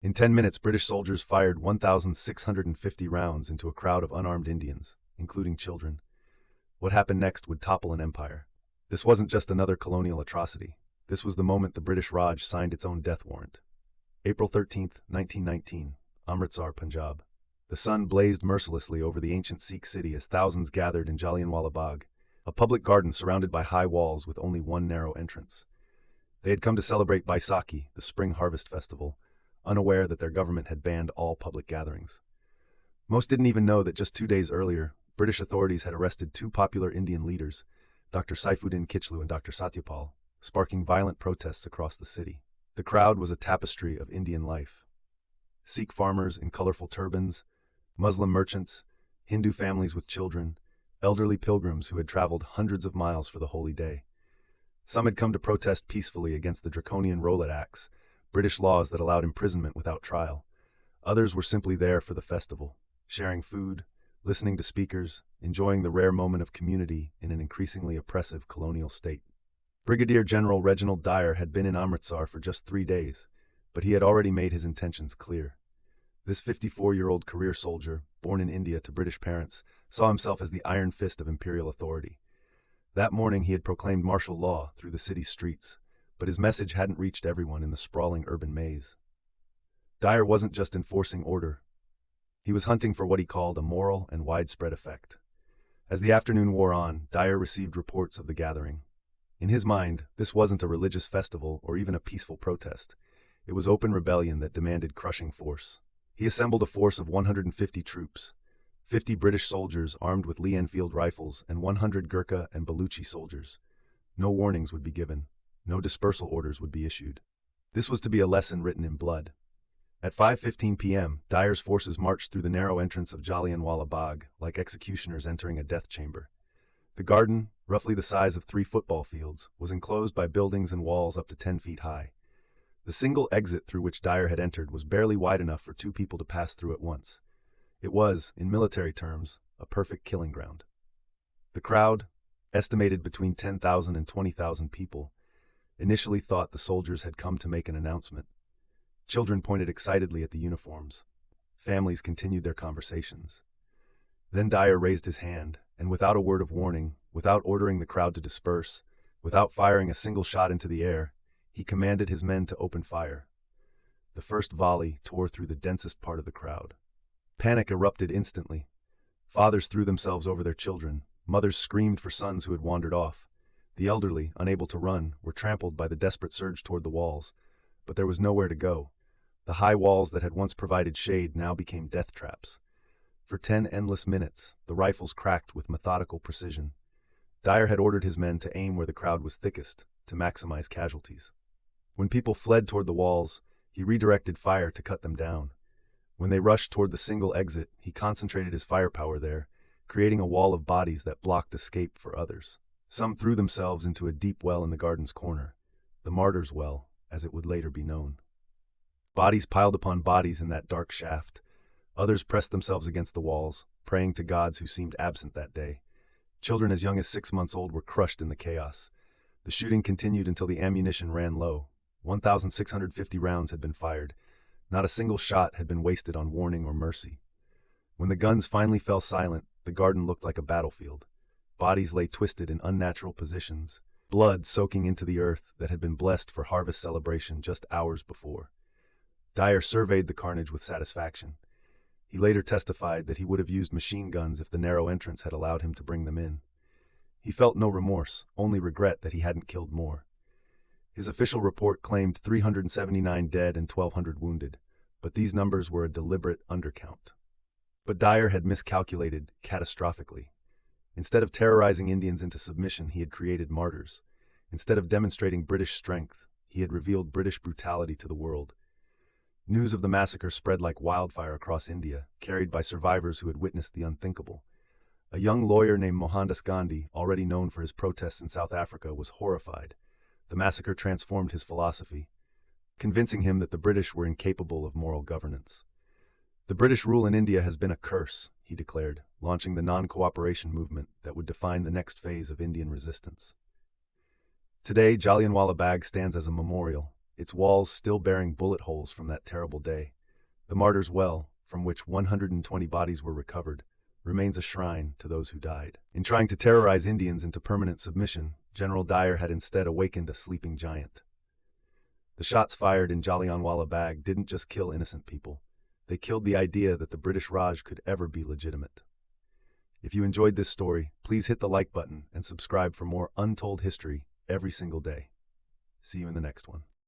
In 10 minutes, British soldiers fired 1,650 rounds into a crowd of unarmed Indians, including children. What happened next would topple an empire. This wasn't just another colonial atrocity. This was the moment the British Raj signed its own death warrant. April 13th, 1919, Amritsar, Punjab. The sun blazed mercilessly over the ancient Sikh city as thousands gathered in Jallianwala Bagh, a public garden surrounded by high walls with only one narrow entrance. They had come to celebrate Baisakhi, the spring harvest festival, unaware that their government had banned all public gatherings. Most didn't even know that just 2 days earlier, British authorities had arrested two popular Indian leaders, Dr. Saifuddin Kichlu and Dr. Satyapal, sparking violent protests across the city. The crowd was a tapestry of Indian life. Sikh farmers in colorful turbans, Muslim merchants, Hindu families with children, elderly pilgrims who had traveled hundreds of miles for the holy day. Some had come to protest peacefully against the draconian Rowlatt Acts, British laws that allowed imprisonment without trial. Others were simply there for the festival, sharing food, listening to speakers, enjoying the rare moment of community in an increasingly oppressive colonial state. Brigadier-General Reginald Dyer had been in Amritsar for just 3 days, but he had already made his intentions clear. This 54-year-old career soldier, born in India to British parents, saw himself as the iron fist of imperial authority. That morning he had proclaimed martial law through the city's streets, but his message hadn't reached everyone in the sprawling urban maze. Dyer wasn't just enforcing order. He was hunting for what he called a moral and widespread effect. As the afternoon wore on, Dyer received reports of the gathering. In his mind, this wasn't a religious festival or even a peaceful protest. It was open rebellion that demanded crushing force. He assembled a force of 150 troops, 50 British soldiers armed with Lee Enfield rifles and 100 Gurkha and Baluchi soldiers. No warnings would be given. No dispersal orders would be issued. This was to be a lesson written in blood. At 5:15 p.m., Dyer's forces marched through the narrow entrance of Jallianwala Bagh like executioners entering a death chamber. The garden, roughly the size of 3 football fields, was enclosed by buildings and walls up to 10 feet high. The single exit through which Dyer had entered was barely wide enough for 2 people to pass through at once. It was, in military terms, a perfect killing ground. The crowd, estimated between 10,000 and 20,000 people, initially thought the soldiers had come to make an announcement. Children pointed excitedly at the uniforms. Families continued their conversations. Then Dyer raised his hand, and without a word of warning, without ordering the crowd to disperse, without firing a single shot into the air, he commanded his men to open fire. The first volley tore through the densest part of the crowd. Panic erupted instantly. Fathers threw themselves over their children. Mothers screamed for sons who had wandered off. The elderly, unable to run, were trampled by the desperate surge toward the walls. But there was nowhere to go. The high walls that had once provided shade now became death traps. For 10 endless minutes, the rifles cracked with methodical precision. Dyer had ordered his men to aim where the crowd was thickest, to maximize casualties. When people fled toward the walls, he redirected fire to cut them down. When they rushed toward the single exit, he concentrated his firepower there, creating a wall of bodies that blocked escape for others. Some threw themselves into a deep well in the garden's corner, the martyr's well, as it would later be known. Bodies piled upon bodies in that dark shaft. Others pressed themselves against the walls, praying to gods who seemed absent that day. Children as young as 6 months old were crushed in the chaos. The shooting continued until the ammunition ran low. 1,650 rounds had been fired. Not a single shot had been wasted on warning or mercy. When the guns finally fell silent, the garden looked like a battlefield. Bodies lay twisted in unnatural positions, blood soaking into the earth that had been blessed for harvest celebration just hours before. Dyer surveyed the carnage with satisfaction. He later testified that he would have used machine guns if the narrow entrance had allowed him to bring them in. He felt no remorse, only regret that he hadn't killed more. His official report claimed 379 dead and 1,200 wounded, but these numbers were a deliberate undercount. But Dyer had miscalculated catastrophically. Instead of terrorizing Indians into submission, he had created martyrs. Instead of demonstrating British strength, he had revealed British brutality to the world. News of the massacre spread like wildfire across India, carried by survivors who had witnessed the unthinkable. A young lawyer named Mohandas Gandhi, already known for his protests in South Africa, was horrified. The massacre transformed his philosophy, convincing him that the British were incapable of moral governance. The British rule in India has been a curse, he declared, launching the non-cooperation movement that would define the next phase of Indian resistance. Today, Jallianwala Bagh stands as a memorial, its walls still bearing bullet holes from that terrible day. The Martyrs' Well, from which 120 bodies were recovered, remains a shrine to those who died. In trying to terrorize Indians into permanent submission, General Dyer had instead awakened a sleeping giant. The shots fired in Jallianwala Bagh didn't just kill innocent people. They killed the idea that the British Raj could ever be legitimate. If you enjoyed this story, please hit the like button and subscribe for more untold history every single day. See you in the next one.